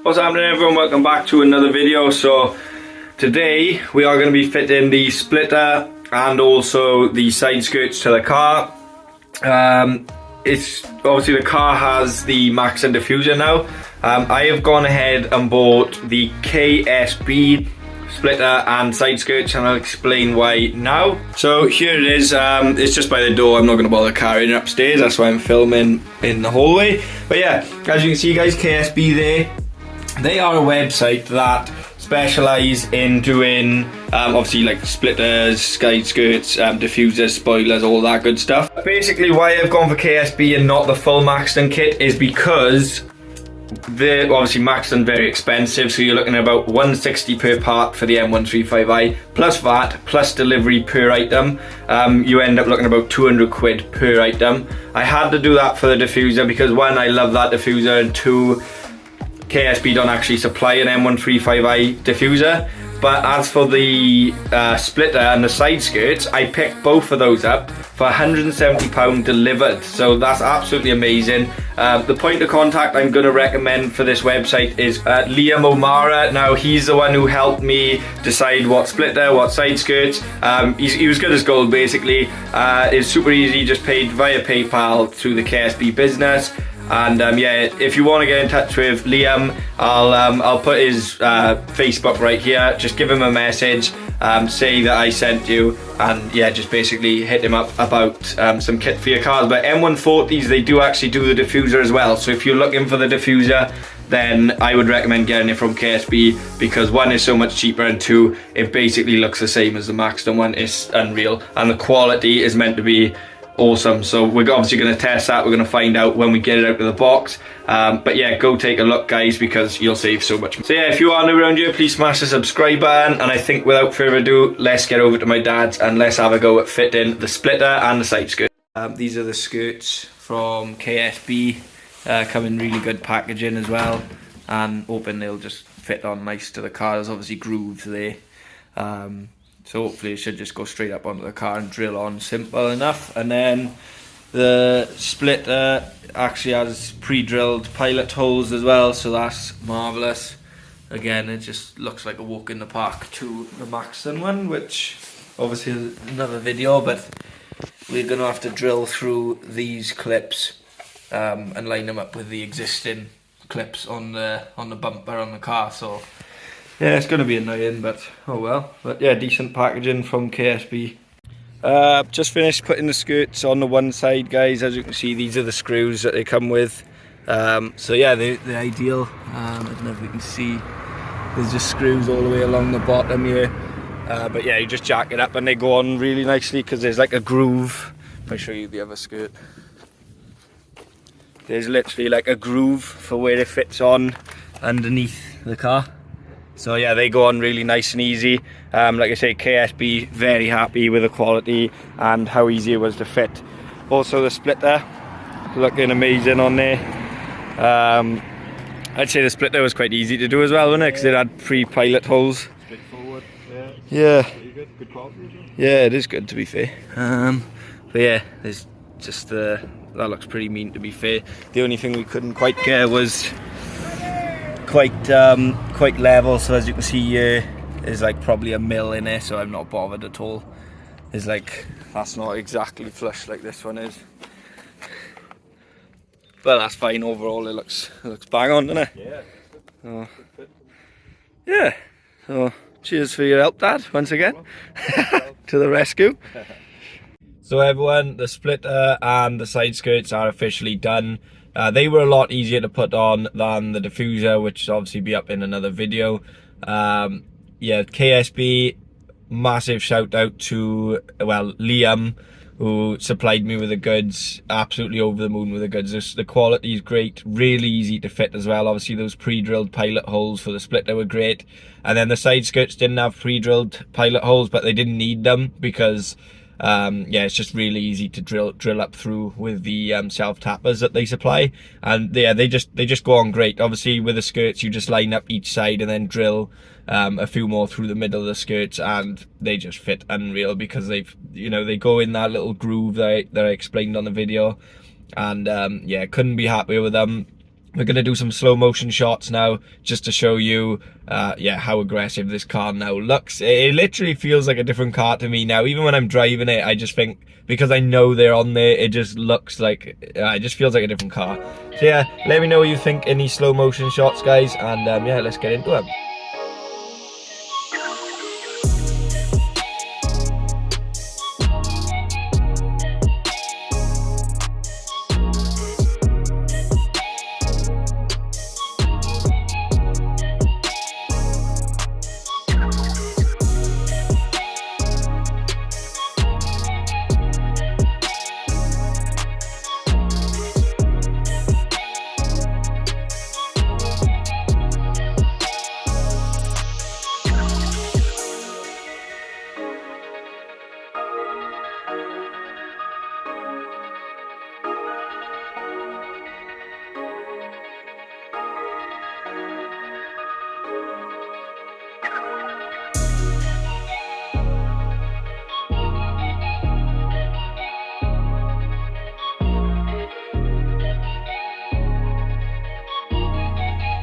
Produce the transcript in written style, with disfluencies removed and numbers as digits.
What's happening, everyone? Welcome back to another video. So today we are going to be fitting the splitter and also the side skirts to the car. It's obviously the car has the Maxton diffuser now. I have gone ahead and bought the KSB splitter and side skirts, and I'll explain why now. So here it is. It's just by the door. I'm not going to bother carrying it upstairs, that's why I'm filming in the hallway. But yeah, as you can see guys, KSB there, they are a website that specialise in doing obviously like splitters, side skirts, diffusers, spoilers, all that good stuff. Basically why I've gone for KSB and not the full Maxton kit is because they're obviously Maxton very expensive, so you're looking at about $160 per part for the M135i plus VAT plus delivery per item. You end up looking about 200 quid per item. I had to do that for the diffuser because one, I love that diffuser, and two, KSB don't actually supply an M135i diffuser. But as for the splitter and the side skirts, I picked both of those up for £170 delivered, so that's absolutely amazing. The point of contact I'm going to recommend for this website is Liam O'Mara. Now he's the one who helped me decide what splitter, what side skirts. He was good as gold basically. It's super easy, just paid via PayPal through the KSB business. And yeah, if you want to get in touch with Liam, I'll put his Facebook right here. Just give him a message, say that I sent you, and yeah, just basically hit him up about some kit for your cars. But M140s, they do actually do the diffuser as well, so if you're looking for the diffuser, then I would recommend getting it from KSB, because one, is so much cheaper, and two, it basically looks the same as the Maxton one. It's unreal, and the quality is meant to be awesome. So we're obviously going to test that. We're going to find out when we get it out of the box. But yeah, go take a look guys, because you'll save so much. So yeah, if you are new around here, please smash the subscribe button, and I think without further ado, let's get over to my dad's and let's have a go at fitting the splitter and the side skirt. These are the skirts from KSB, come in really good packaging as well, and hoping they'll just fit on nice to the car. There's obviously grooves there, so hopefully it should just go straight up onto the car and drill on, simple enough. And then the splitter actually has pre-drilled pilot holes as well, so that's marvellous. Again, it just looks like a walk in the park to the Maxton one, which obviously is another video, but we're going to have to drill through these clips and line them up with the existing clips on the bumper on the car. So yeah, it's going to be annoying, but oh well. But yeah, decent packaging from KSB. Just finished putting the skirts on the one side, guys. As you can see, these are the screws that they come with. So yeah, they're ideal. I don't know if you can see, there's just screws all the way along the bottom here. But yeah, you just jack it up and they go on really nicely, because there's like a groove. If I show you the other skirt, there's literally like a groove for where it fits on underneath the car. So yeah, they go on really nice and easy. Like I say, KSB, very happy with the quality and how easy it was to fit. Also the splitter, looking amazing on there. I'd say the splitter was quite easy to do as well, wasn't it? Because it had pre-pilot holes. Straightforward, yeah. Pretty good. Good quality. Yeah, it is good to be fair. But yeah, there's just that looks pretty mean to be fair. The only thing we couldn't quite get was quite level, so as you can see here, there's like probably a mil in it, so I'm not bothered at all. There's like, that's not exactly flush like this one is, but that's fine. Overall it looks bang on, doesn't it? Yeah. So, yeah, so cheers for your help, Dad, once again. To the rescue. So everyone, the splitter and the side skirts are officially done. They were a lot easier to put on than the diffuser, which will obviously be up in another video. Yeah, KSB, massive shout out to, well, Liam, who supplied me with the goods. Absolutely over the moon with the goods. The quality is great, really easy to fit as well. Obviously those pre-drilled pilot holes for the splitter were great. And then the side skirts didn't have pre-drilled pilot holes, but they didn't need them because yeah, it's just really easy to drill up through with the self tappers that they supply, and yeah, they just go on great. Obviously with the skirts you just line up each side and then drill a few more through the middle of the skirts, and they just fit unreal because they go in that little groove that I explained on the video. And yeah, couldn't be happier with them. We're going to do some slow motion shots now, just to show you, yeah, how aggressive this car now looks. It literally feels like a different car to me now. Even when I'm driving it, I just think, because I know they're on there, it just looks like, it just feels like a different car. So yeah, let me know what you think in these slow motion shots, guys, and yeah, let's get into them.